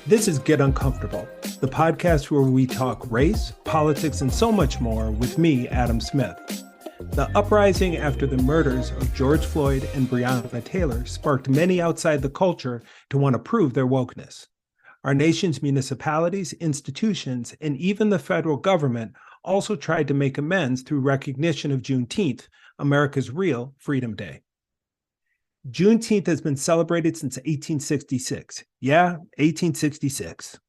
This is Get Uncomfortable, the podcast where we talk race, politics, and so much more with me, Adam Smith. The uprising after the murders of George Floyd and Breonna Taylor sparked many outside the culture to want to prove their wokeness. Our nation's municipalities, institutions, and even the federal government also tried to make amends through recognition of Juneteenth, America's real Freedom Day. Juneteenth has been celebrated since 1866. Yeah, 1866.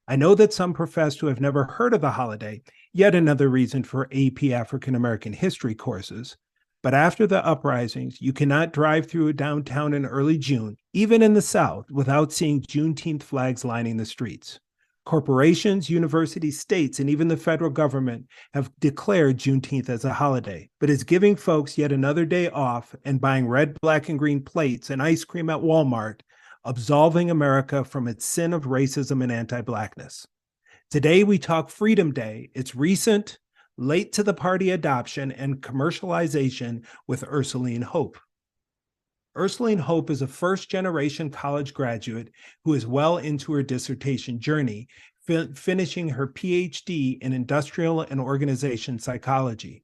I know that some profess to have never heard of the holiday, yet another reason for AP African American history courses. But after the uprisings, you cannot drive through a downtown in early June, even in the South, without seeing Juneteenth flags lining the streets. Corporations, universities, states, and even the federal government have declared Juneteenth as a holiday, but it's giving folks yet another day off and buying red, black, and green plates and ice cream at Walmart, absolving America from its sin of racism and anti-Blackness. Today, we talk Freedom Day, its recent, late to the party adoption and commercialization with Ersaleen Hope. Ersaleen Hope is a first-generation college graduate who is well into her dissertation journey, finishing her PhD in industrial and organization psychology.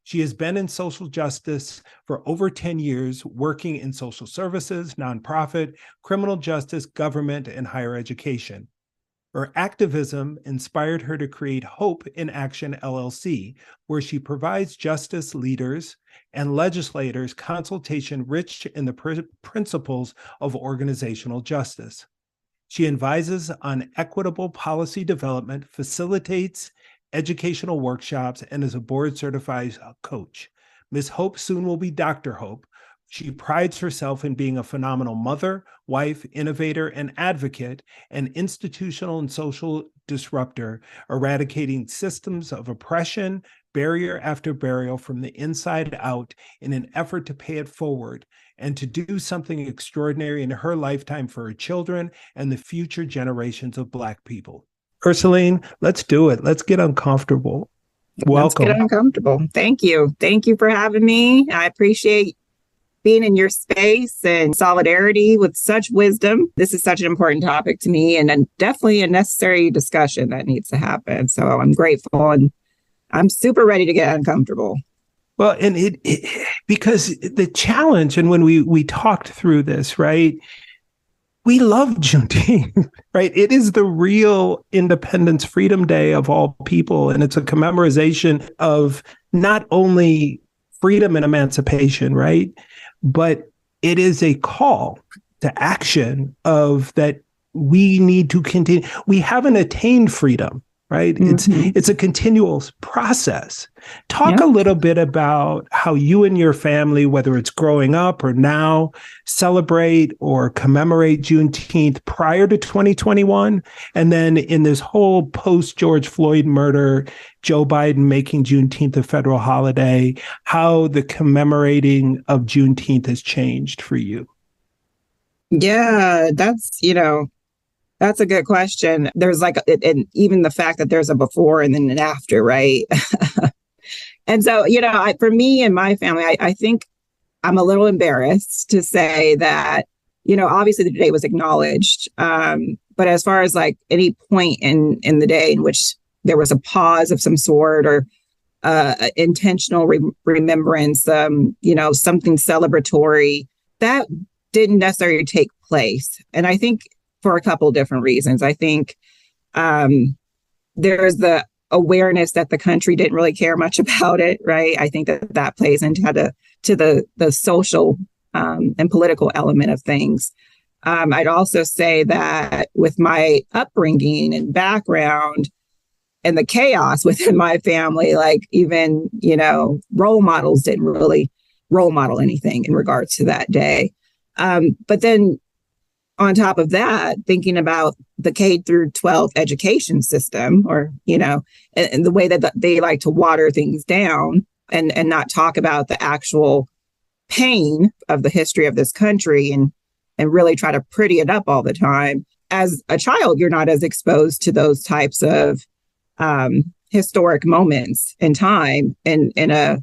She has been in social justice for over 10 years, working in social services, nonprofit, criminal justice, government, and higher education. Her activism inspired her to create Hope in Action LLC, where she provides justice leaders and legislators consultation rich in the principles of organizational justice. She advises on equitable policy development, facilitates educational workshops, and is a board-certified coach. Ms. Hope soon will be Dr. Hope. She prides herself in being a phenomenal mother, wife, innovator, and advocate, an institutional and social disruptor, eradicating systems of oppression, barrier after barrier from the inside out in an effort to pay it forward and to do something extraordinary in her lifetime for her children and the future generations of Black people. Ersaleen, let's do it. Let's get uncomfortable. Welcome. Let's get uncomfortable. Thank you. Thank you for having me. I appreciate being in your space and solidarity with such wisdom. This is such an important topic to me and definitely a necessary discussion that needs to happen. So I'm grateful and I'm super ready to get uncomfortable. Well, and because the challenge, and when we talked through this, right, we love Juneteenth, right? It is the real Independence Freedom Day of all people. And it's a commemoration of not only freedom and emancipation, right? But it is a call to action of that we need to continue. We haven't attained freedom, right? Mm-hmm. It's a continual process. Talk a little bit about how you and your family, whether it's growing up or now, celebrate or commemorate Juneteenth prior to 2021. And then in this whole post-George Floyd murder, Joe Biden making Juneteenth a federal holiday, how the commemorating of Juneteenth has changed for you. Yeah, that's a good question. There's and even the fact that there's a before and then an after, right? And so, for me and my family, I think I'm a little embarrassed to say that, obviously the day was acknowledged. But as far as any point in the day in which there was a pause of some sort or intentional remembrance, something celebratory, that didn't necessarily take place. And I think for a couple of different reasons. I think there's the awareness that the country didn't really care much about it, right? I think that plays into the social and political element of things. I'd also say that with my upbringing and background and the chaos within my family, even, role models didn't really role model anything in regards to that day. But then on top of that, thinking about the K through 12 education system, or, and the way that they like to water things down and not talk about the actual pain of the history of this country and really try to pretty it up all the time. As a child, you're not as exposed to those types of historic moments in time in a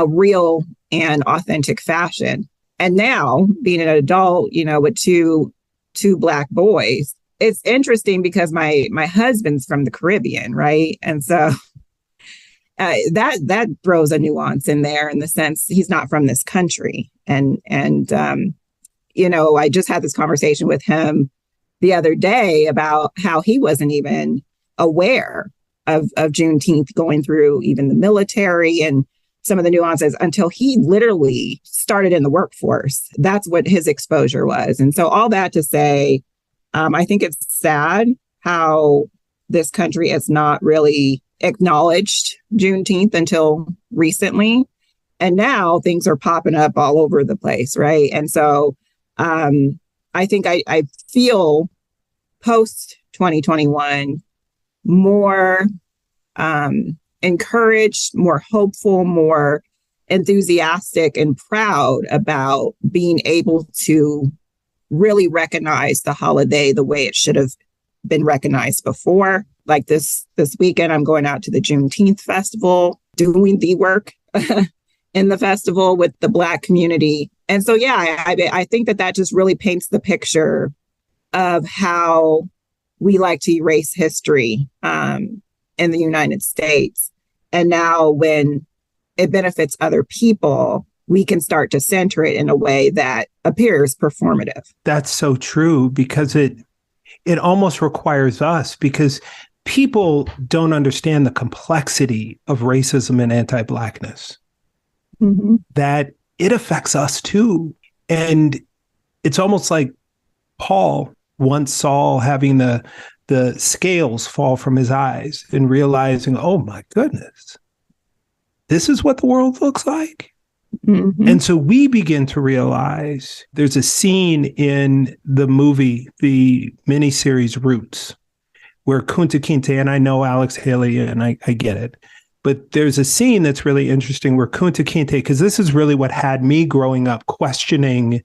real and authentic fashion. And now, being an adult, with two Black boys, it's interesting because my husband's from the Caribbean, right? And so that throws a nuance in there, in the sense he's not from this country. And I just had this conversation with him the other day about how he wasn't even aware of Juneteenth, going through even the military and some of the nuances, until he literally started in the workforce. That's what his exposure was. And so all that to say, I think it's sad how this country has not really acknowledged Juneteenth until recently. And now things are popping up all over the place, right? And so I think I feel post 2021 more encouraged, more hopeful, more enthusiastic and proud about being able to really recognize the holiday the way it should have been recognized before. Like this weekend, I'm going out to the Juneteenth festival, doing the work in the festival with the Black community. And so, yeah, I think that just really paints the picture of how we like to erase history in the United States. And now when it benefits other people, we can start to center it in a way that appears performative. That's so true, because it almost requires us, because people don't understand the complexity of racism and anti-Blackness, that it affects us too. And it's almost like Paul once Saul having the scales fall from his eyes and realizing, oh my goodness, this is what the world looks like. And so we begin to realize, there's a scene in the movie, the miniseries Roots, where Kunta Kinte, and I know Alex Haley, and I get it, but there's a scene that's really interesting where Kunta Kinte, because this is really what had me growing up questioning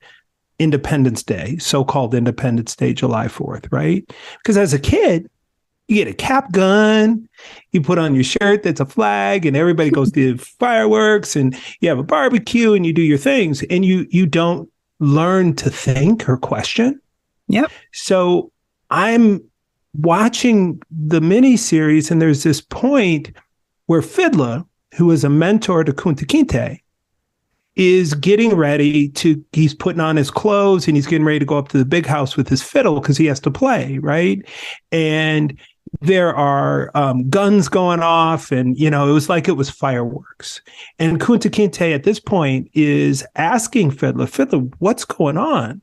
Independence Day, so-called Independence Day, July 4th, right? Because as a kid, you get a cap gun, you put on your shirt that's a flag, and everybody goes to fireworks, and you have a barbecue, and you do your things, and you don't learn to think or question. Yep. So I'm watching the miniseries, and there's this point where Fiddler, who is a mentor to Kunta Kinte, is getting ready he's putting on his clothes, and he's getting ready to go up to the big house with his fiddle because he has to play, right? And there are guns going off, and, it was like it was fireworks. And Kunta Kinte at this point is asking Fiddler, what's going on?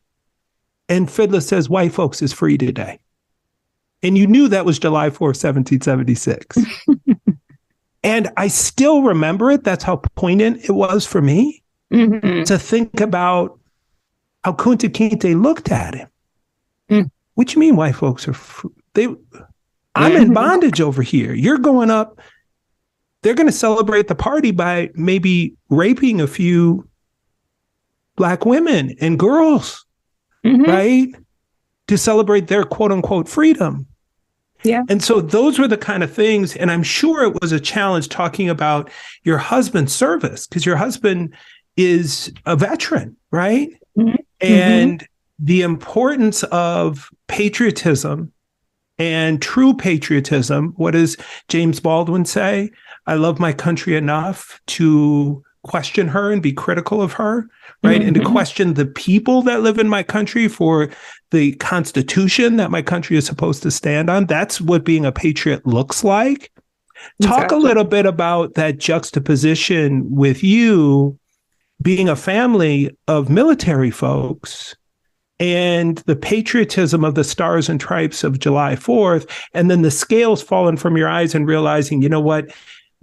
And Fiddler says, white folks is free today. And you knew that was July 4th, 1776. And I still remember it. That's how poignant it was for me to think about how Kunta Kinte looked at him. What you mean white folks are free? I'm in bondage over here. You're going up. They're going to celebrate the party by maybe raping a few Black women and girls, right? To celebrate their quote unquote freedom. Yeah. And so those were the kind of things. And I'm sure it was a challenge talking about your husband's service, because your husband is a veteran, right? And the importance of patriotism and true patriotism. What does James Baldwin say? I love my country enough to question her and be critical of her, right? And to question the people that live in my country for the Constitution that my country is supposed to stand on. That's what being a patriot looks like. Talk a little bit about that juxtaposition with you being a family of military folks and the patriotism of the Stars and Stripes of July 4th, and then the scales falling from your eyes and realizing, you know what,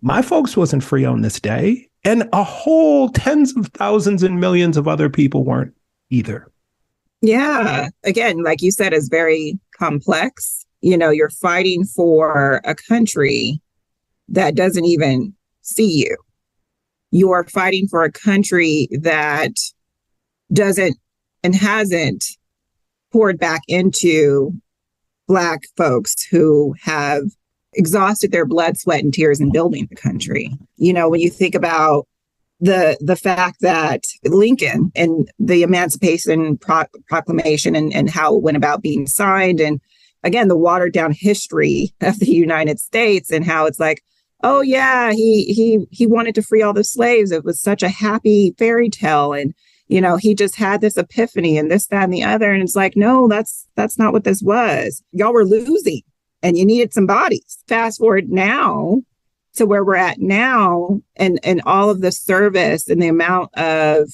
my folks wasn't free on this day, and a whole tens of thousands and millions of other people weren't either. Yeah. Again, like you said, it's very complex. You're fighting for a country that doesn't even see you. you're fighting for a country that doesn't and hasn't poured back into Black folks who have exhausted their blood, sweat, and tears in building the country. You know, when you think about the fact that Lincoln and the Emancipation Proclamation and how it went about being signed, and again, the watered down history of the United States and how it's like, oh yeah, he wanted to free all the slaves. It was such a happy fairy tale. And, you know, he just had this epiphany and this, that, and the other. And it's like, no, that's not what this was. Y'all were losing and you needed some bodies. Fast forward now to where we're at now, and all of the service and the amount of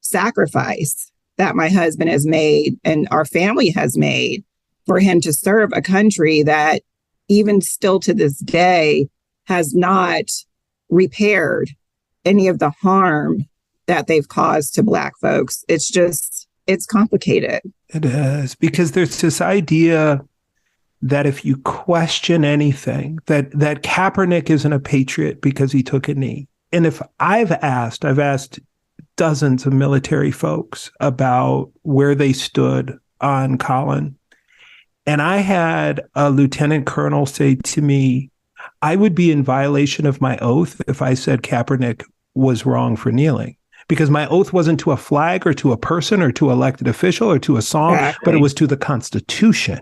sacrifice that my husband has made and our family has made for him to serve a country that even still to this day has not repaired any of the harm that they've caused to Black folks. It's complicated. It is, because there's this idea that if you question anything, that Kaepernick isn't a patriot because he took a knee. And if I've asked dozens of military folks about where they stood on Colin, and I had a lieutenant colonel say to me, I would be in violation of my oath if I said Kaepernick was wrong for kneeling, because my oath wasn't to a flag or to a person or to an elected official or to a song, exactly, but it was to the Constitution.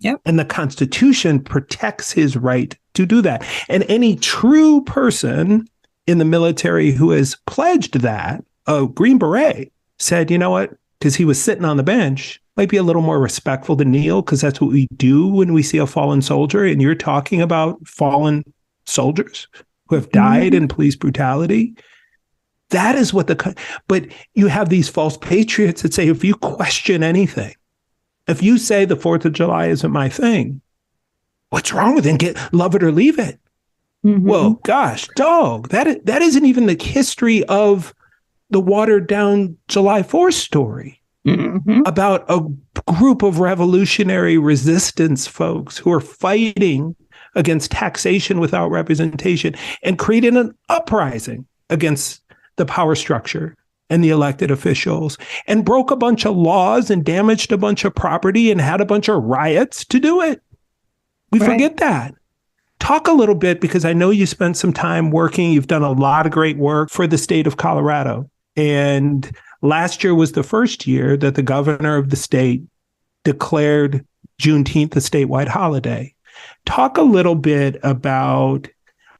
Yep. And the Constitution protects his right to do that. And any true person in the military who has pledged that, a Green Beret, said, you know what, because he was sitting on the bench, might be a little more respectful to kneel, because that's what we do when we see a fallen soldier. And you're talking about fallen soldiers who have died in police brutality. That is what but you have these false patriots that say, if you question anything, if you say the 4th of July isn't my thing, what's wrong with it? Love it or leave it. Mm-hmm. Well, gosh, dog, that isn't even the history of the watered down July 4th story. Mm-hmm. About a group of revolutionary resistance folks who are fighting against taxation without representation and creating an uprising against the power structure and the elected officials, and broke a bunch of laws and damaged a bunch of property and had a bunch of riots to do it. We forget that. Talk a little bit, because I know you spent some time working. You've done a lot of great work for the state of Colorado. And last year was the first year that the governor of the state declared Juneteenth a statewide holiday. Talk a little bit about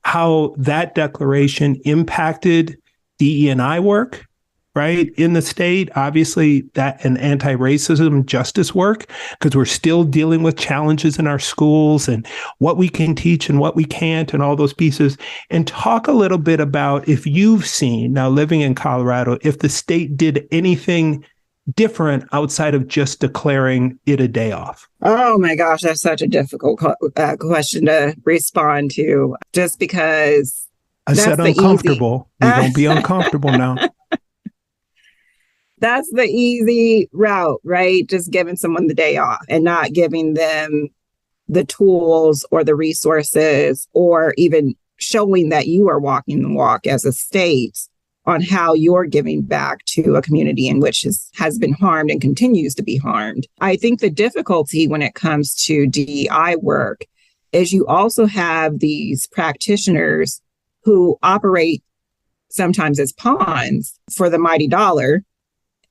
how that declaration impacted DE&I work, right, in the state. Obviously, that and anti-racism justice work, because we're still dealing with challenges in our schools and what we can teach and what we can't and all those pieces. And talk a little bit about, if you've seen, now living in Colorado, if the state did anything different outside of just declaring it a day off. Oh my gosh, that's such a difficult question to respond to, just because I said uncomfortable. We're going to be uncomfortable now. That's the easy route, right? Just giving someone the day off and not giving them the tools or the resources, or even showing that you are walking the walk as a state on how you're giving back to a community in which has been harmed and continues to be harmed. I think the difficulty when it comes to DEI work is you also have these practitioners who operate sometimes as pawns for the mighty dollar.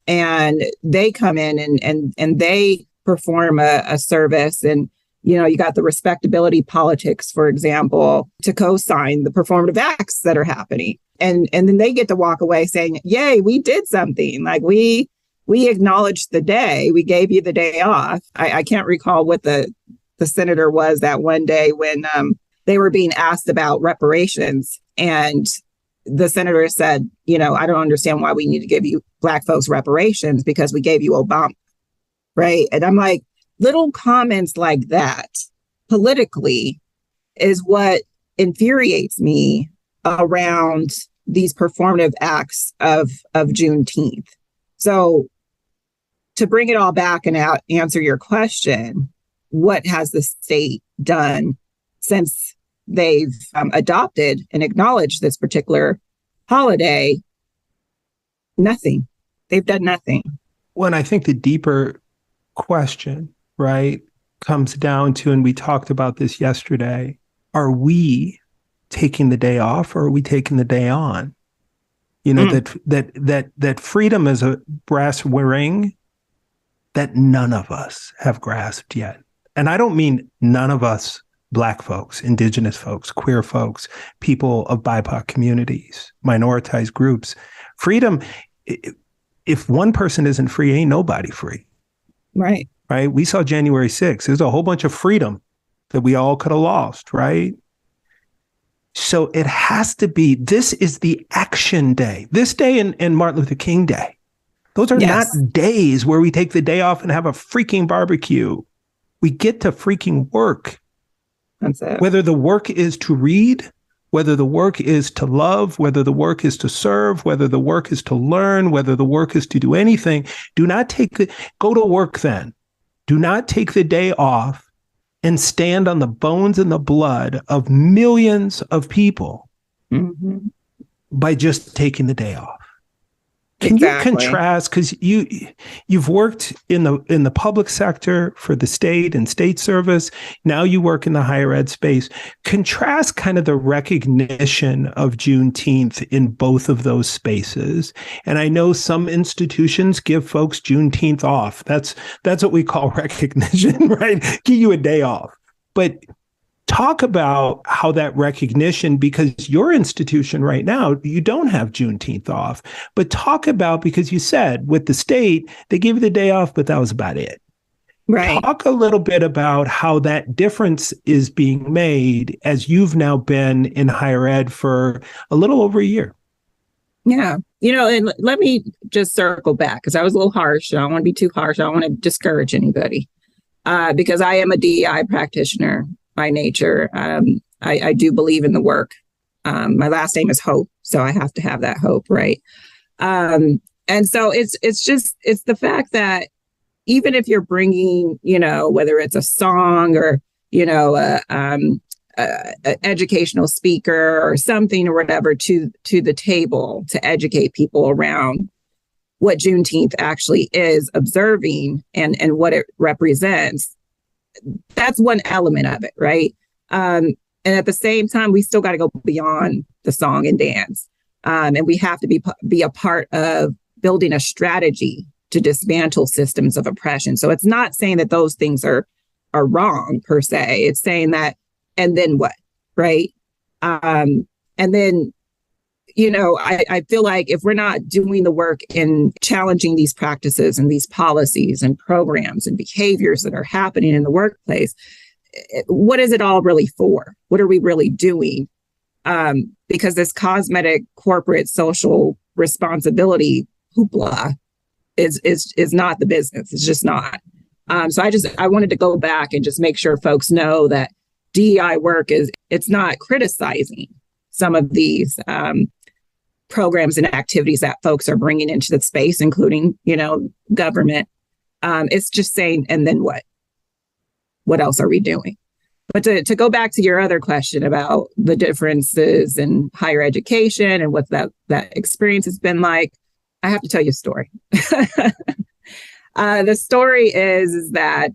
And they come in and they perform a service. And, you know, you got the respectability politics, for example, to co-sign the performative acts that are happening. And then they get to walk away saying, yay, we did something. Like we acknowledged the day. We gave you the day off. I can't recall what the senator was that one day when they were being asked about reparations. And the senator said, you know, I don't understand why we need to give you Black folks reparations because we gave you Obama. Right. And I'm like, little comments like that politically is what infuriates me around these performative acts of Juneteenth. So to bring it all back and answer your question, what has the state done since they've adopted and acknowledged this particular holiday, nothing. They've done nothing. Well, and I think the deeper question, right, comes down to, and we talked about this yesterday, are we taking the day off or are we taking the day on? You know, that freedom is a brass ring that none of us have grasped yet. And I don't mean none of us, Black folks, Indigenous folks, queer folks, people of BIPOC communities, minoritized groups. Freedom, if one person isn't free, ain't nobody free. Right. Right. We saw January 6th. There's a whole bunch of freedom that we all could have lost. Right. So it has to be, this is the action day. This day and Martin Luther King Day. Those are not days where we take the day off and have a freaking barbecue. We get to freaking work. That's it. Whether the work is to read, whether the work is to love, whether the work is to serve, whether the work is to learn, whether the work is to do anything, go to work then. Do not take the day off and stand on the bones and the blood of millions of people by just taking the day off. Can you contrast, because you've worked in the public sector for the state and state service, now you work in the higher ed space. Contrast kind of the recognition of Juneteenth in both of those spaces. And I know some institutions give folks Juneteenth off. That's what we call recognition, right? Give you a day off. But talk about how that recognition, because your institution right now, you don't have Juneteenth off, but talk about, because you said with the state, they give you the day off, but that was about it. Right. Talk a little bit about how that difference is being made as you've now been in higher ed for a little over a year. Yeah. And let me just circle back, because I was a little harsh. I don't want to be too harsh. I don't want to discourage anybody, because I am a DEI practitioner by nature. I do believe in the work. My last name is Hope, so I have to have that hope, right? And so it's the fact that even if you're bringing, whether it's a song or, an educational speaker or something or whatever to the table to educate people around what Juneteenth actually is observing and what it represents, that's one element of it, right? And at the same time, we still got to go beyond the song and dance. And we have to be a part of building a strategy to dismantle systems of oppression. So it's not saying that those things are wrong per se. It's saying that, and then what, right? And then, I feel like if we're not doing the work in challenging these practices and these policies and programs and behaviors that are happening in the workplace, what is it all really for? What are we really doing? Because this cosmetic corporate social responsibility hoopla is not the business. It's just not. So I wanted to go back and just make sure folks know that DEI work it's not criticizing some of these programs and activities that folks are bringing into the space, including, government. It's just saying, and then what? What else are we doing? But to go back to your other question about the differences in higher education and what that experience has been like, I have to tell you a story. The story is that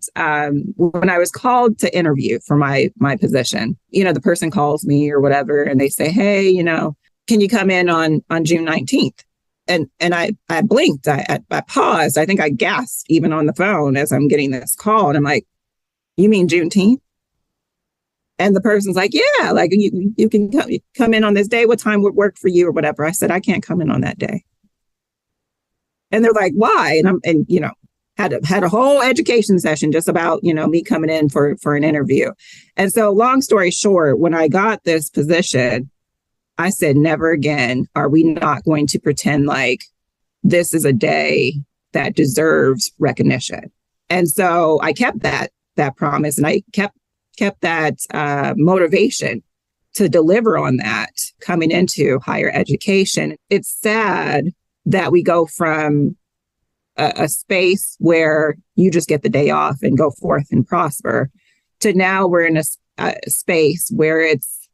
when I was called to interview for my position, the person calls me or whatever, and they say, hey, can you come in on June 19th? And I blinked, I paused. I think I gasped even on the phone as I'm getting this call. And I'm like, you mean Juneteenth? And the person's like, yeah, like you can come in on this day. What time would work for you or whatever? I said, I can't come in on that day. And they're like, why? And had a whole education session just about, me coming in for an interview. And so long story short, when I got this position, I said, never again are we not going to pretend like this is a day that deserves recognition. And so I kept that promise, and I kept that motivation to deliver on that coming into higher education. It's sad that we go from a space where you just get the day off and go forth and prosper to now we're in a space where it's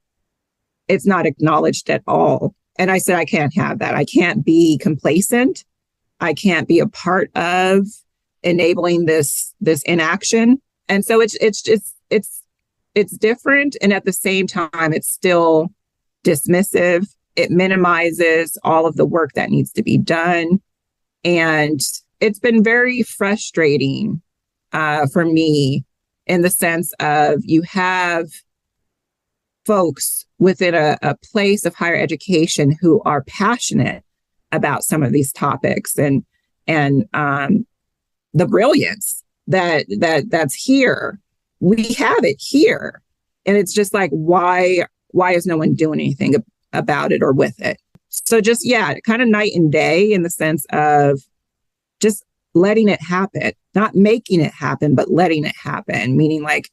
not acknowledged at all. And I said, I can't have that. I can't be complacent. I can't be a part of enabling this inaction. And so it's different. And at the same time, it's still dismissive. It minimizes all of the work that needs to be done. And it's been very frustrating for me in the sense of you have folks within a place of higher education who are passionate about some of these topics and the brilliance that's here. We have it here. And it's just like, why is no one doing anything about it or with it? So just, kind of night and day in the sense of just letting it happen, not making it happen, but letting it happen, meaning like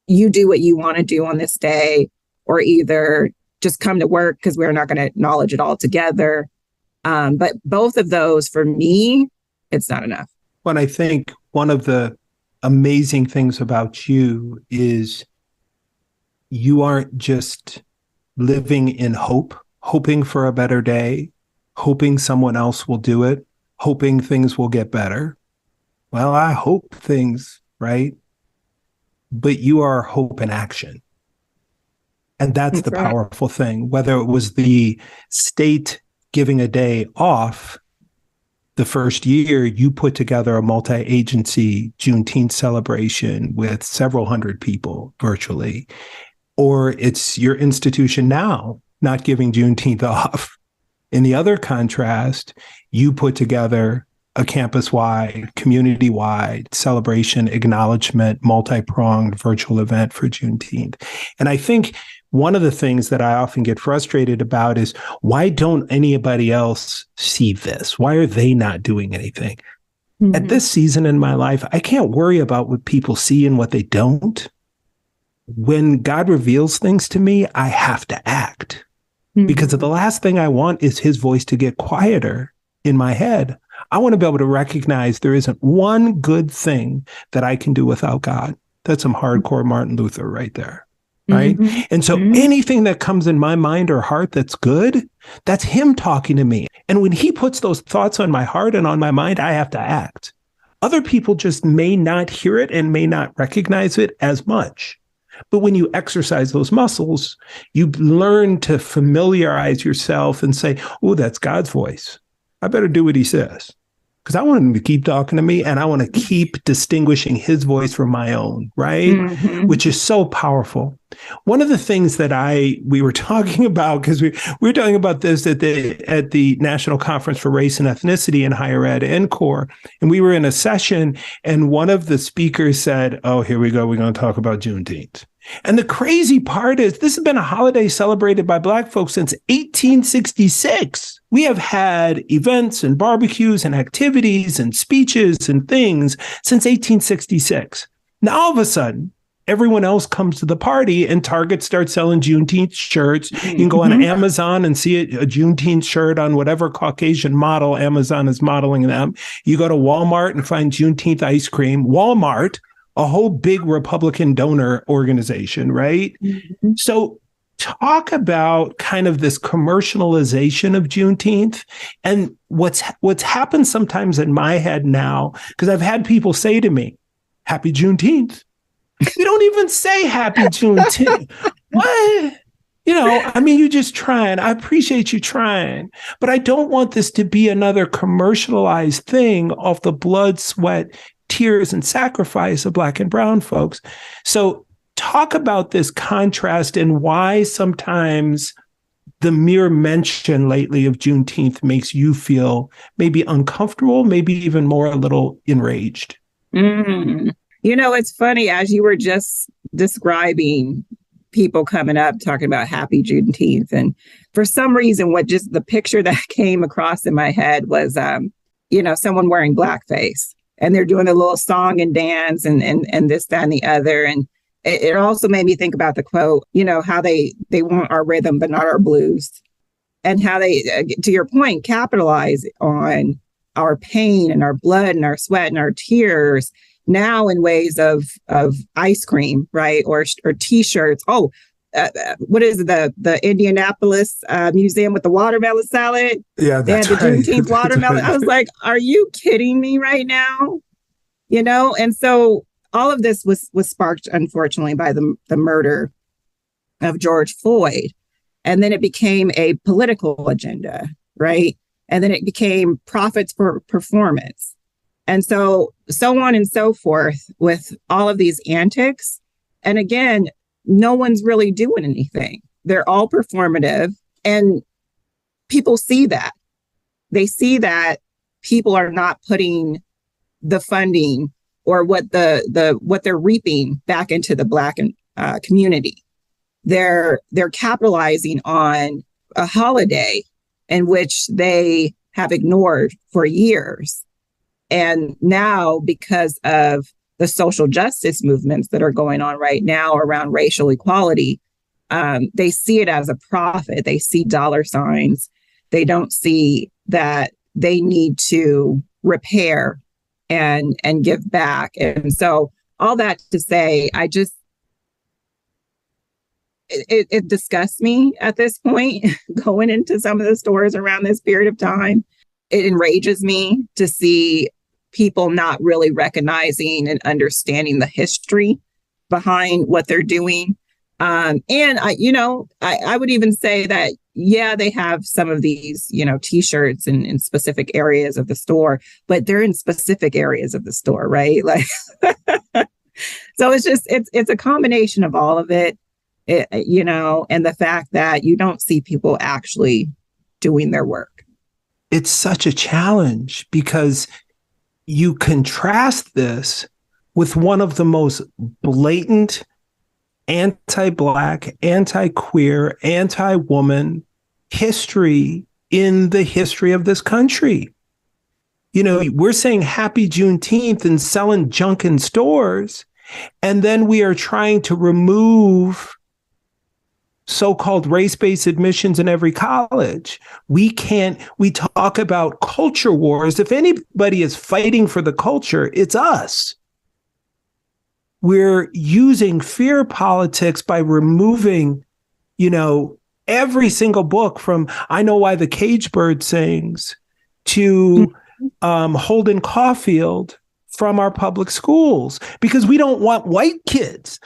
you do what you want to do on this day, or either just come to work because we're not going to acknowledge it all together. But both of those, for me, it's not enough. Well, I think one of the amazing things about you is you aren't just living in hope, hoping for a better day, hoping someone else will do it, hoping things will get better. Well, I hope things, right? But you are hope in action. And that's the right. Powerful thing. Whether it was the state giving a day off, the first year you put together a multi-agency Juneteenth celebration with several hundred people virtually, or it's your institution now not giving Juneteenth off. In the other contrast, you put together a campus-wide, community-wide celebration, acknowledgement, multi-pronged virtual event for Juneteenth. And I think one of the things that I often get frustrated about is, why don't anybody else see this? Why are they not doing anything? Mm-hmm. At this season in my life, I can't worry about what people see and what they don't. When God reveals things to me, I have to act. Mm-hmm. Because the last thing I want is his voice to get quieter in my head. I want to be able to recognize there isn't one good thing that I can do without God. That's some hardcore Martin Luther right there. Right. Mm-hmm. And so anything that comes in my mind or heart that's good, that's him talking to me. And when he puts those thoughts on my heart and on my mind, I have to act. Other people just may not hear it and may not recognize it as much. But when you exercise those muscles, you learn to familiarize yourself and say, oh, that's God's voice. I better do what he says. Because I want him to keep talking to me, and I want to keep distinguishing his voice from my own, right? Mm-hmm. Which is so powerful. One of the things that we were talking about, because we were talking about this at the National Conference for Race and Ethnicity in Higher Ed, NCORE, and we were in a session, and one of the speakers said, oh, here we go, we're going to talk about Juneteenth. And the crazy part is this has been a holiday celebrated by Black folks since 1866. We have had events and barbecues and activities and speeches and things since 1866. Now, all of a sudden, everyone else comes to the party and Target starts selling Juneteenth shirts. You can go on Amazon and see a Juneteenth shirt on whatever Caucasian model Amazon is modeling them. You go to Walmart and find Juneteenth ice cream. Walmart, a whole big Republican donor organization, right? Mm-hmm. So talk about kind of this commercialization of Juneteenth and what's happened sometimes in my head now, because I've had people say to me, Happy Juneteenth. You don't even say Happy Juneteenth. What? You're just trying. I appreciate you trying, but I don't want this to be another commercialized thing off the blood, sweat, tears, and sacrifice of Black and brown folks. So talk about this contrast and why sometimes the mere mention lately of Juneteenth makes you feel maybe uncomfortable, maybe even more a little enraged. Mm. It's funny, as you were just describing people coming up talking about Happy Juneteenth. And for some reason, the picture that came across in my head was, someone wearing blackface. And they're doing a little song and dance and this, that, and the other. And it also made me think about the quote, how they want our rhythm, but not our blues. And how they, to your point, capitalize on our pain and our blood and our sweat and our tears now in ways of ice cream, right? Or T-shirts. Oh, what is it, the Indianapolis museum with the watermelon salad? Yeah, They had that's the right. Juneteenth watermelon. That's right. I was like, are you kidding me right now? And so all of this was sparked, unfortunately, by the murder of George Floyd. And then it became a political agenda, right? And then it became profits for performance. And so on and so forth with all of these antics. And again, no one's really doing anything. They're all performative. And people see that. They see that people are not putting the funding or what they're reaping back into the Black community. They're capitalizing on a holiday in which they have ignored for years. And now, because of the social justice movements that are going on right now around racial equality, they see it as a profit. They see dollar signs. They don't see that they need to repair and give back. And so all that to say, it disgusts me at this point, going into some of the stores around this period of time. It enrages me to see people not really recognizing and understanding the history behind what they're doing. And I would even say that, yeah, they have some of these, T-shirts in specific areas of the store, but they're in specific areas of the store, right? Like, so it's a combination of all of it, and the fact that you don't see people actually doing their work. It's such a challenge because you contrast this with one of the most blatant anti-Black, anti-queer, anti-woman history in the history of this country. We're saying happy Juneteenth and selling junk in stores, and then we are trying to remove so-called race-based admissions in every college. We talk about culture wars. If anybody is fighting for the culture, it's us. We're using fear politics by removing, every single book from I Know Why the Cage Bird Sings to Holden Caulfield from our public schools, because we don't want white kids.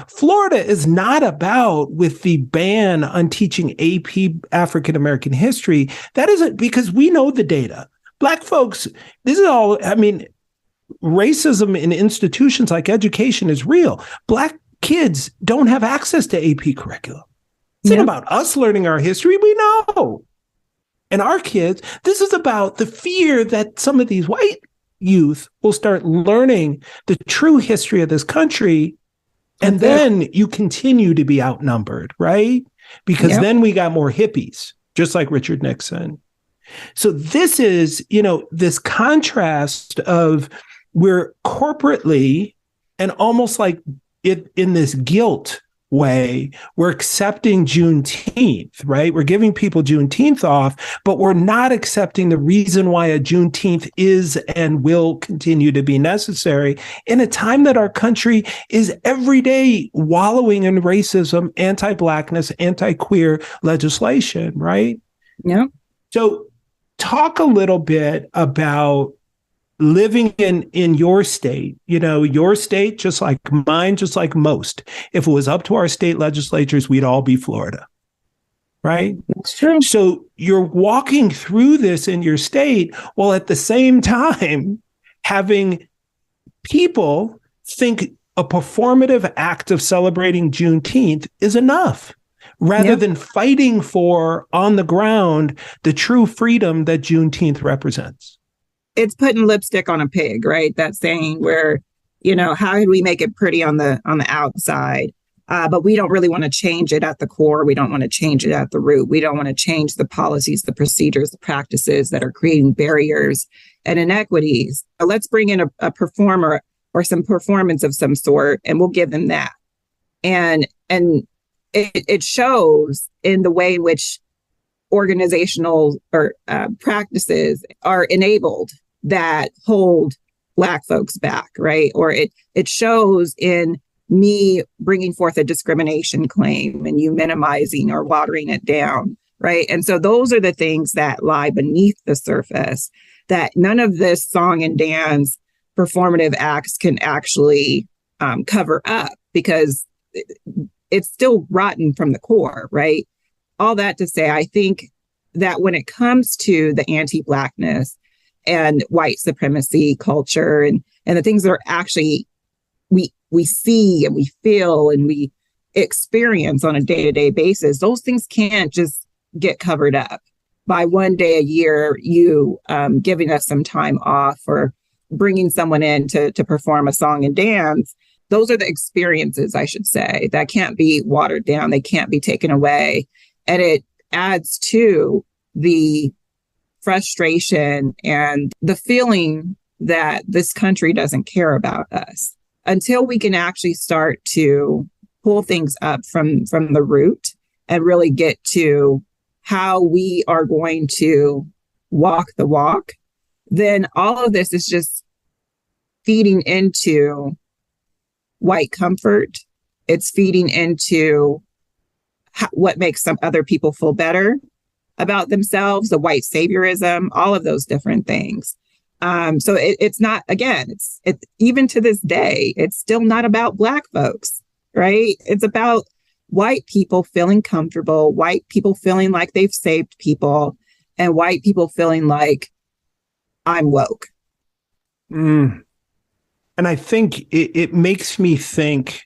Florida is not about with the ban on teaching AP African American history. That isn't, because we know the data. Black folks, this is all, racism in institutions like education is real. Black kids don't have access to AP curriculum. It's not about us learning our history. We know. And our kids, this is about the fear that some of these white youth will start learning the true history of this country. And then you continue to be outnumbered, right? Because then we got more hippies, just like Richard Nixon. So this is, this contrast of we're corporately and almost like it in this guilt way, we're accepting Juneteenth, right? We're giving people Juneteenth off, but we're not accepting the reason why a Juneteenth is and will continue to be necessary in a time that our country is every day wallowing in racism, anti-Blackness, anti-queer legislation, right? Yeah. So talk a little bit about living in your state, your state, just like mine, just like most. If it was up to our state legislatures, we'd all be Florida, right? That's true. So you're walking through this in your state while at the same time having people think a performative act of celebrating Juneteenth is enough, rather than fighting for, on the ground, the true freedom that Juneteenth represents. It's putting lipstick on a pig, right? That saying where, how do we make it pretty on the outside? But we don't really want to change it at the core. We don't want to change it at the root. We don't want to change the policies, the procedures, the practices that are creating barriers and inequities. Let's bring in a performer or some performance of some sort, and we'll give them that. And it shows in the way in which organizational or practices are enabled that hold Black folks back, right? Or it shows in me bringing forth a discrimination claim and you minimizing or watering it down, right? And so those are the things that lie beneath the surface that none of this song and dance performative acts can actually cover up, because it's still rotten from the core, right? All that to say, I think that when it comes to the anti-Blackness and white supremacy culture and the things that are actually we see and we feel and we experience on a day-to-day basis, those things can't just get covered up by one day a year, you giving us some time off or bringing someone in to perform a song and dance. Those are the experiences, I should say, that can't be watered down. They can't be taken away. And it adds to the frustration and the feeling that this country doesn't care about us until we can actually start to pull things up from the root and really get to how we are going to walk the walk. Then all of this is just feeding into white comfort. It's feeding into what makes some other people feel better about themselves, the white saviorism, all of those different things. So it's not, again, it's even to this day, it's still not about Black folks, right? It's about white people feeling comfortable, white people feeling like they've saved people, and white people feeling like I'm woke. And I think it makes me think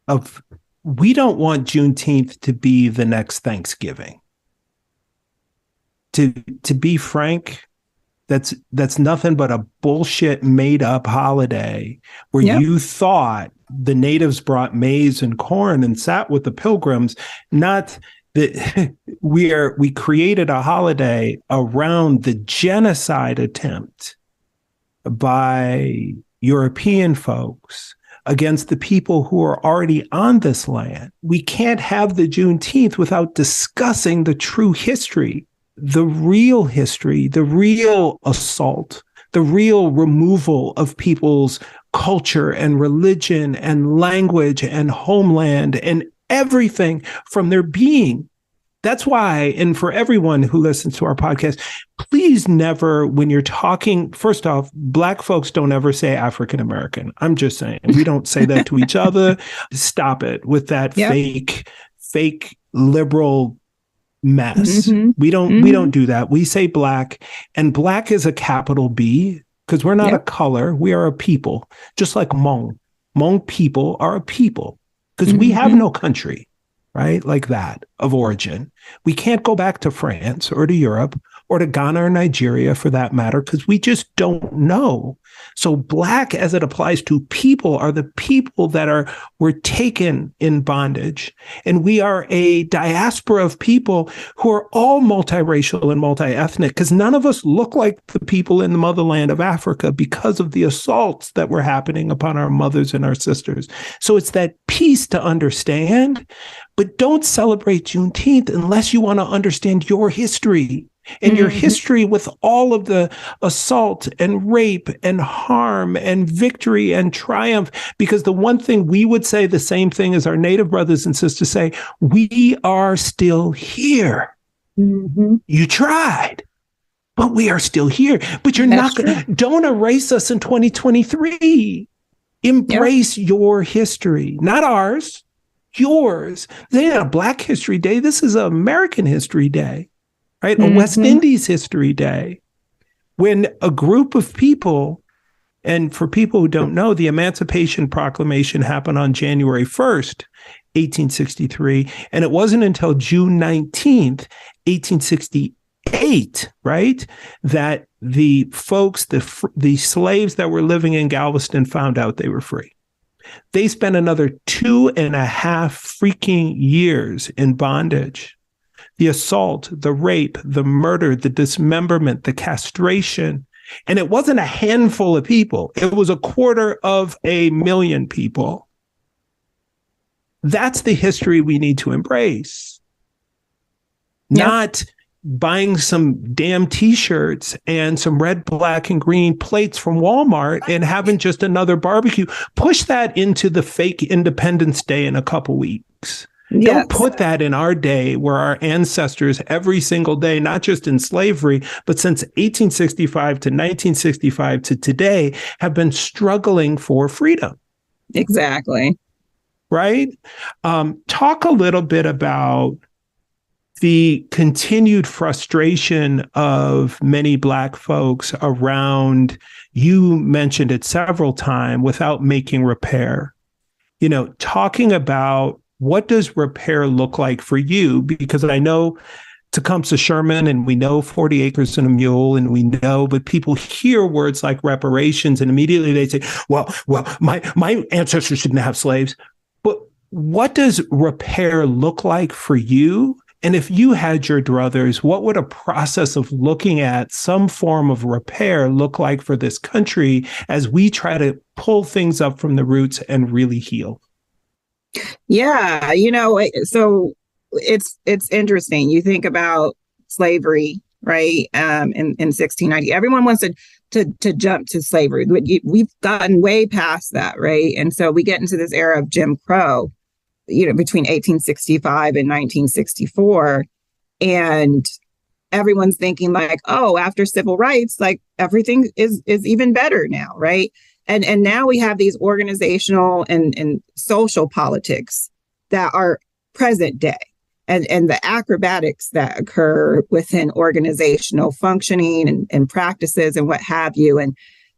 of, we don't want Juneteenth to be the next Thanksgiving. To be frank, that's nothing but a bullshit made up holiday where you thought the natives brought maize and corn and sat with the pilgrims, not that we created a holiday around the genocide attempt by European folks against the people who are already on this land. We can't have the Juneteenth without discussing the true history, the real history, the real assault, the real removal of people's culture and religion and language and homeland and everything from their being. That's why, and for everyone who listens to our podcast, please never, when you're talking, first off, Black folks don't ever say African American. I'm just saying, we don't say that to each other. Stop it with that fake liberal mess. We don't do that. We say Black, and Black is a capital B, because we're not a color. We are a people, just like Hmong. Hmong people are a people because we have no country, right? Like that of origin. We can't go back to France or to Europe or to Ghana or Nigeria for that matter, because we just don't know. So Black, as it applies to people, are the people that were taken in bondage. And we are a diaspora of people who are all multiracial and multi-ethnic, because none of us look like the people in the motherland of Africa because of the assaults that were happening upon our mothers and our sisters. So it's that piece to understand, but don't celebrate Juneteenth unless you want to understand your history. And your history with all of the assault and rape and harm and victory and triumph, because the one thing we would say, the same thing as our Native brothers and sisters say, we are still here. You tried, but we are still here. But you're not going to, don't erase us in 2023. Embrace your history, not ours, yours. They had a Black History Day. This is an American History Day. Right? A West Indies History Day, when a group of people, and for people who don't know, the Emancipation Proclamation happened on January 1st, 1863, and it wasn't until June 19th, 1868, right, that the folks, the slaves that were living in Galveston found out they were free. They spent another 2.5 freaking years in bondage. The assault, the rape, the murder, the dismemberment, the castration. And it wasn't a handful of people. It was 250,000 people. That's the history we need to embrace. Not buying some damn t-shirts and some red, black, and green plates from Walmart and having just another barbecue. Push that into the fake Independence Day in a couple weeks. Yes. Don't put that in our day where our ancestors every single day, not just in slavery, but since 1865 to 1965 to today, have been struggling for freedom. Exactly. Right? Talk a little bit about the continued frustration of many Black folks around, you mentioned it several times, without making repair. You know, talking about what does repair look like for you? Because I know Tecumseh Sherman and we know 40 acres and a mule and we know, but people hear words like reparations and immediately they say, well, my ancestors didn't have slaves. But what does repair look like for you? And if you had your druthers, what would a process of looking at some form of repair look like for this country as we try to pull things up from the roots and really heal? Yeah, so it's interesting. You think about slavery, right? In 1690, everyone wants to jump to slavery. We've gotten way past that, right? And so we get into this era of Jim Crow, between 1865 and 1964. And everyone's thinking like, oh, after civil rights, like everything is even better now, right? And now we have these organizational and social politics that are present day and the acrobatics that occur within organizational functioning and practices and what have you. And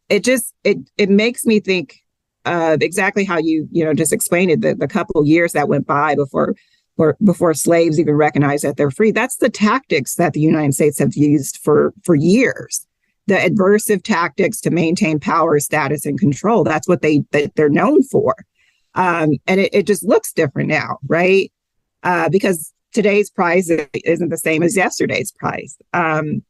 it makes me think exactly how you just explained it, the couple of years that went by before slaves even recognized that they're free. That's the tactics that the United States have used for years. The adversive tactics to maintain power, status, and control. That's what they're known for. And it just looks different now, right? Because today's prize isn't the same as yesterday's prize. And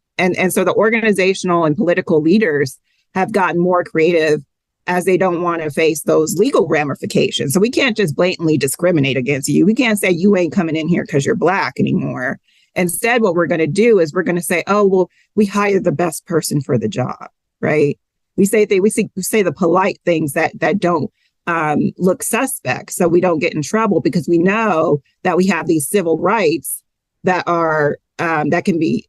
so the organizational and political leaders have gotten more creative as they don't want to face those legal ramifications. So we can't just blatantly discriminate against you. We can't say you ain't coming in here because you're Black anymore. Instead, what we're going to do is we're going to say, oh, well, we hire the best person for the job, right? We say the polite things that don't look suspect, so we don't get in trouble, because we know that we have these civil rights that are that can be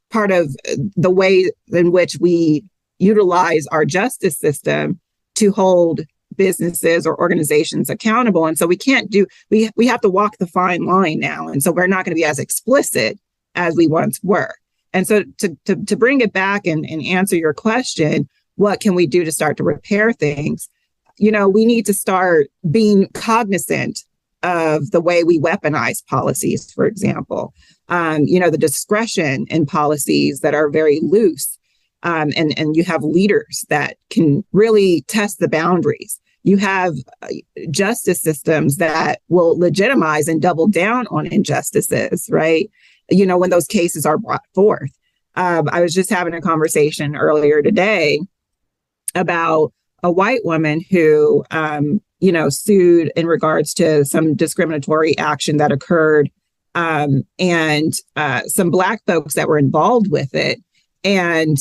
part of the way in which we utilize our justice system to hold businesses or organizations accountable. And so we have to walk the fine line now. And so we're not going to be as explicit as we once were. And so to bring it back and answer your question, what can we do to start to repair things? We need to start being cognizant of the way we weaponize policies, for example. The discretion in policies that are very loose. And you have leaders that can really test the boundaries. You have justice systems that will legitimize and double down on injustices, right? When those cases are brought forth. I was just having a conversation earlier today about a white woman who, sued in regards to some discriminatory action that occurred, and some Black folks that were involved with it. And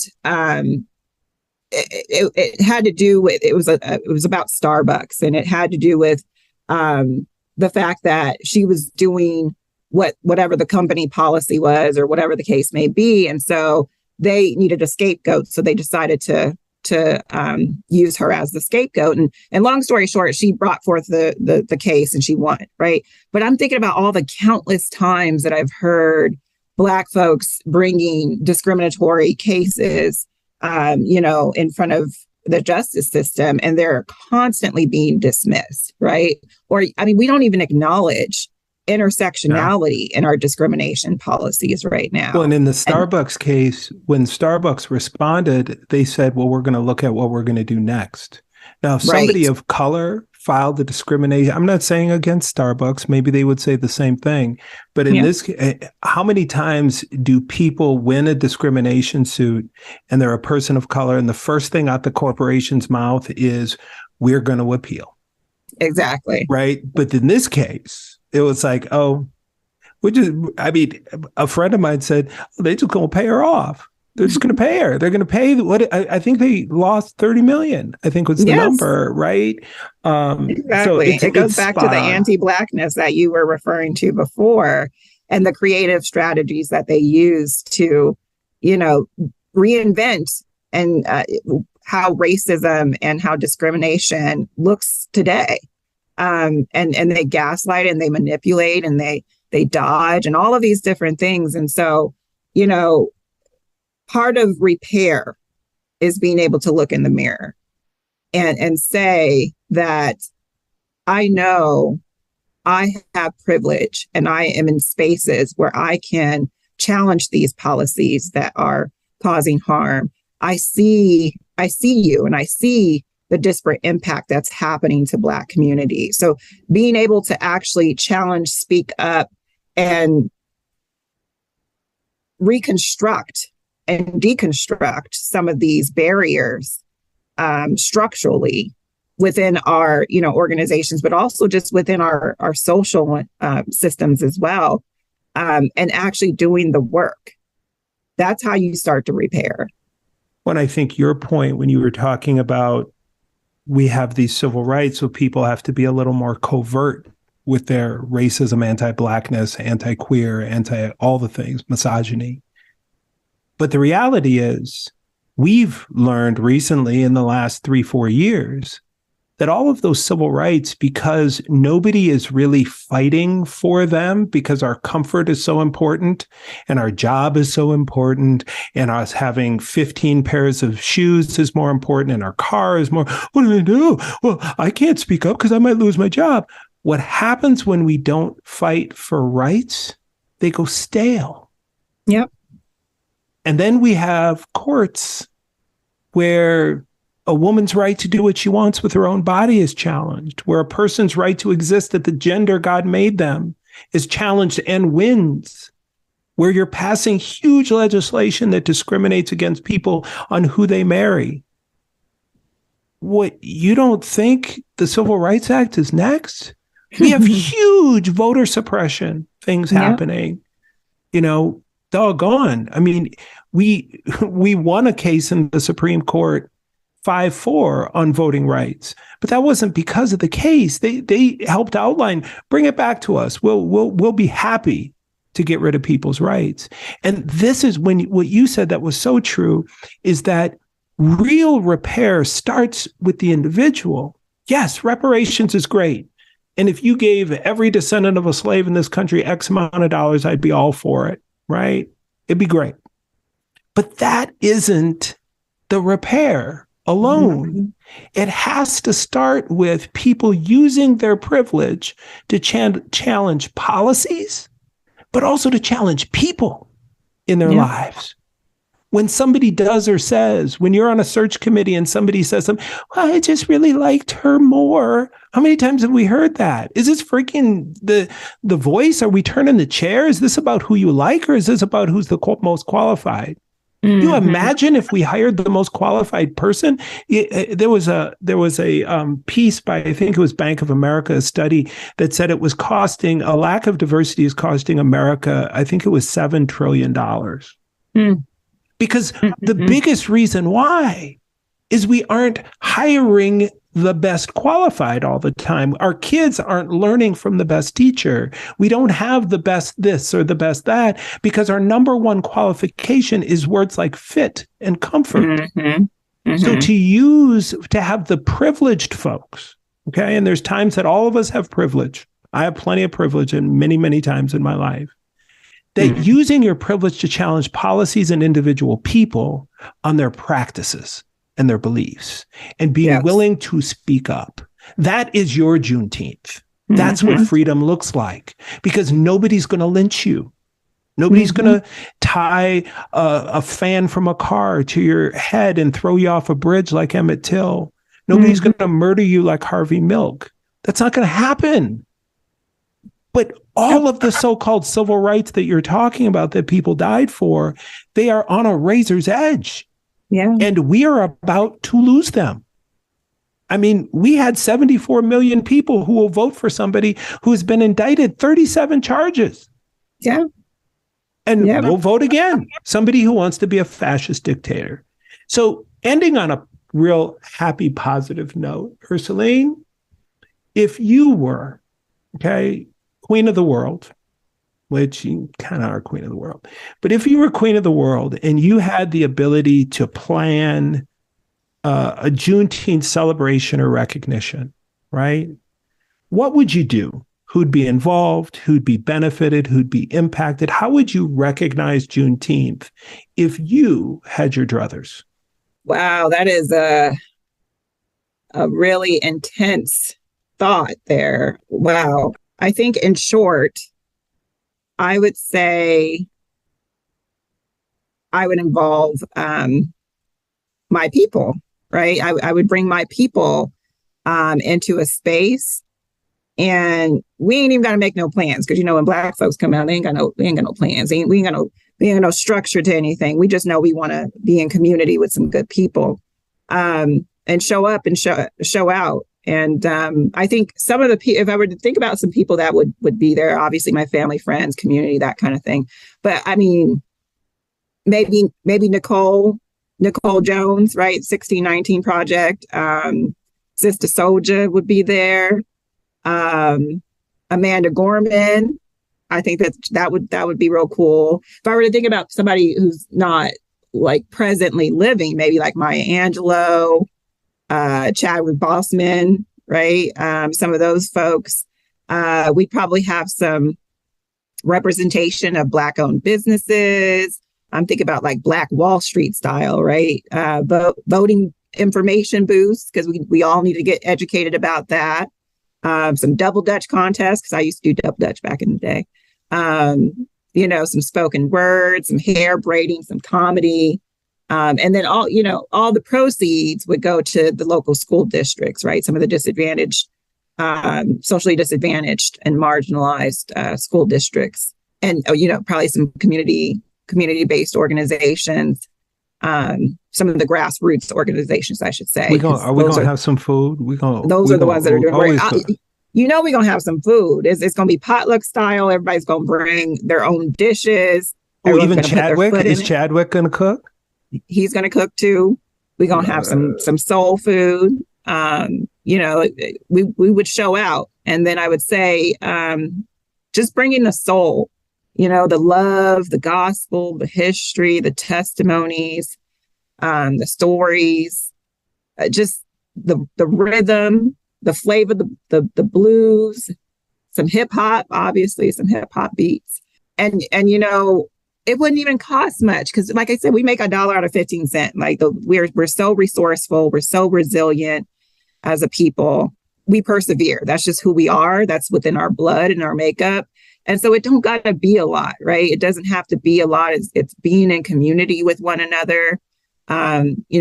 it had to do with, it was about Starbucks, and it had to do with the fact that she was doing whatever the company policy was, or whatever the case may be. And so they needed a scapegoat. So they decided to use her as the scapegoat. And long story short, she brought forth the case and she won, right? But I'm thinking about all the countless times that I've heard Black folks bringing discriminatory cases, in front of the justice system, and they're constantly being dismissed, right? Or, we don't even acknowledge intersectionality in our discrimination policies right now. Well, and in the Starbucks case, when Starbucks responded, they said, well, we're going to look at what we're going to do next. Now, if somebody of color filed the discrimination, I'm not saying against Starbucks, maybe they would say the same thing. But in this, how many times do people win a discrimination suit and they're a person of color, and the first thing out the corporation's mouth is, we're going to appeal? Exactly. Right. But in this case, it was like, oh, which is, I mean, a friend of mine said, they just going to pay her off. They're just going to pay her. They're going to pay what I think they lost 30 million, I think was the number, right? Exactly. So it goes back to the anti-Blackness that you were referring to before, and the creative strategies that they use to, reinvent and how racism and how discrimination looks today. And they gaslight and they manipulate and they dodge and all of these different things. And so, part of repair is being able to look in the mirror and say that I know I have privilege and I am in spaces where I can challenge these policies that are causing harm. I see you and I see the disparate impact that's happening to Black community. So being able to actually challenge, speak up, and reconstruct and deconstruct some of these barriers structurally within our, organizations, but also just within our social systems as well, and actually doing the work. That's how you start to repair. When I think your point, when you were talking about we have these civil rights, so people have to be a little more covert with their racism, anti-Blackness, anti-queer, all the things, misogyny. But the reality is, we've learned recently in the last 3-4 years that all of those civil rights, because nobody is really fighting for them, because our comfort is so important and our job is so important and us having 15 pairs of shoes is more important and our car is more, what do I do? Well, I can't speak up because I might lose my job. What happens when we don't fight for rights? They go stale. Yep. And then we have courts where a woman's right to do what she wants with her own body is challenged, where a person's right to exist at the gender God made them is challenged and wins, where you're passing huge legislation that discriminates against people on who they marry. What, you don't think the Civil Rights Act is next? We have huge voter suppression things happening, doggone. I mean, we won a case in the Supreme Court 5-4 on voting rights, but that wasn't because of the case. They helped outline, bring it back to us. We'll be happy to get rid of people's rights. And this is when what you said that was so true is that real repair starts with the individual. Yes, reparations is great. And if you gave every descendant of a slave in this country X amount of dollars, I'd be all for it, right? It'd be great. But that isn't the repair alone. Mm-hmm. It has to start with people using their privilege to challenge policies, but also to challenge people in their lives. When somebody does or says, when you're on a search committee and somebody says something, well, I just really liked her more. How many times have we heard that? Is this freaking the voice? Are we turning the chair? Is this about who you like, or is this about who's the most qualified? Mm-hmm. You imagine if we hired the most qualified person? There was a piece by, I think it was Bank of America, a study that said it was costing, a lack of diversity is costing America, I think it was $7 trillion. Mm. Because the biggest reason why is we aren't hiring the best qualified all the time. Our kids aren't learning from the best teacher. We don't have the best this or the best that, because our number one qualification is words like fit and comfort. Mm-hmm. Mm-hmm. So to have the privileged folks, okay, and there's times that all of us have privilege. I have plenty of privilege and many, many times in my life. That using your privilege to challenge policies and individual people on their practices and their beliefs and being willing to speak up. That is your Juneteenth. That's what freedom looks like, because nobody's going to lynch you. Nobody's going to tie a fan from a car to your head and throw you off a bridge like Emmett Till. Nobody's going to murder you like Harvey Milk. That's not going to happen. But all of the so-called civil rights that you're talking about that people died for, they are on a razor's edge. Yeah. And we are about to lose them. I mean, we had 74 million people who will vote for somebody who has been indicted 37 charges. Yeah. And Yeah. we'll vote again. Somebody who wants to be a fascist dictator. So ending on a real happy, positive note, Ersaleen, if you were, queen of the world, which you kind of are queen of the world, but if you were queen of the world and you had the ability to plan a Juneteenth celebration or recognition, right? What would you do? Who'd be involved? Who'd be benefited? Who'd be impacted? How would you recognize Juneteenth if you had your druthers? Wow, that is a really intense thought there. Wow. I think in short, I would say I would involve my people, right? I would bring my people into a space, and we ain't even got to make no plans, because when Black folks come out, we ain't got no plans. We ain't got no structure to anything. We just know we want to be in community with some good people, and show up and show out. And I think some of if I were to think about some people that would be there, obviously my family, friends, community, that kind of thing. But I mean, maybe Nicole Jones, right? 1619 Project. Sister Soldier would be there. Amanda Gorman. I think that would be real cool. If I were to think about somebody who's not like presently living, maybe like Maya Angelou, Chadwick Boseman, right? Some of those folks. We'd probably have some representation of Black-owned businesses. I'm thinking about like Black Wall Street style, right? Voting information booths, because we all need to get educated about that. Some double Dutch contests, because I used to do double Dutch back in the day. Some spoken words, some hair braiding, some comedy. And then all the proceeds would go to the local school districts, right? Some of the disadvantaged, socially disadvantaged and marginalized school districts. And, probably some community-based organizations, some of the grassroots organizations, I should say. Are we going to have some food? Those are the ones that are doing great. We're going to have some food. It's going to be potluck style. Everybody's going to bring their own dishes. Oh, even Chadwick? Is Chadwick going to cook? He's going to cook too. We're going to have some soul food. We would show out. And then I would say, just bringing the soul, the love, the gospel, the history, the testimonies, the stories, just the rhythm, the flavor, the blues, some hip hop, obviously some hip hop beats. And it wouldn't even cost much, because like I said, we make $1 out of 15 cents. Like we're so resourceful. We're so resilient as a people. We persevere. That's just who we are. That's within our blood and our makeup. And so it don't got to be a lot, right? It doesn't have to be a lot. It's being in community with one another,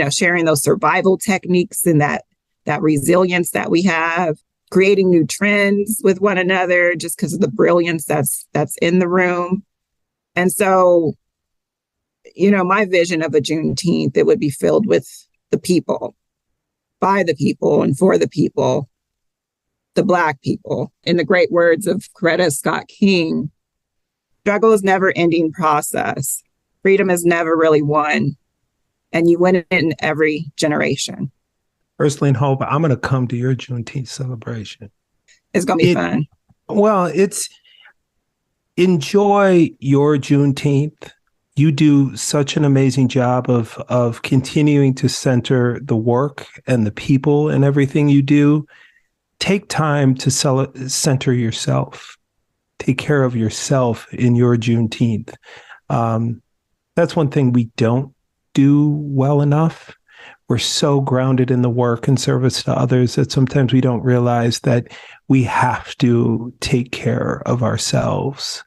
sharing those survival techniques and that resilience that we have, creating new trends with one another just because of the brilliance that's in the room. And so, my vision of a Juneteenth, it would be filled with the people, by the people, and for the people, the Black people. In the great words of Coretta Scott King, struggle is never ending process. Freedom is never really won. And you win it in every generation. Ersaleen Hope, I'm going to come to your Juneteenth celebration. It's going to be fun. Well, enjoy your Juneteenth. You do such an amazing job of continuing to center the work and the people and everything you do. Take time to center yourself. Take care of yourself in your Juneteenth. That's one thing we don't do well enough. We're so grounded in the work and service to others that sometimes we don't realize that we have to take care of ourselves.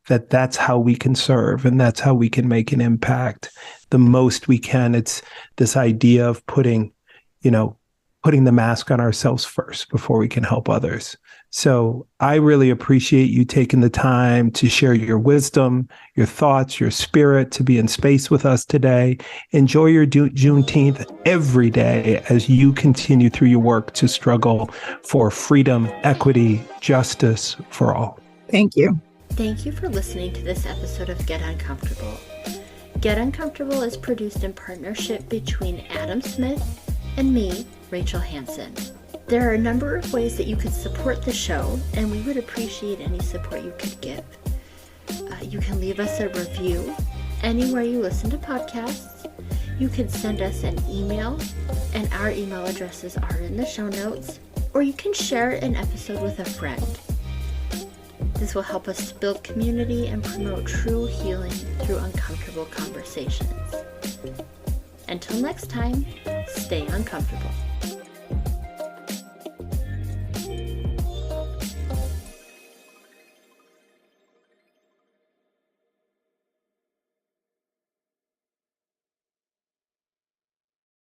That's how we can serve, and that's how we can make an impact the most we can. It's this idea of putting the mask on ourselves first before we can help others. So I really appreciate you taking the time to share your wisdom, your thoughts, your spirit, to be in space with us today. Enjoy your Juneteenth every day as you continue through your work to struggle for freedom, equity, justice for all. Thank you. Thank you for listening to this episode of Get Uncomfortable. Get Uncomfortable is produced in partnership between Adam Smith and me, Rachel Hansen. There are a number of ways that you could support the show, and we would appreciate any support you could give. You can leave us a review anywhere you listen to podcasts. You can send us an email, and our email addresses are in the show notes, or you can share an episode with a friend. This will help us to build community and promote true healing through uncomfortable conversations. Until next time, stay uncomfortable.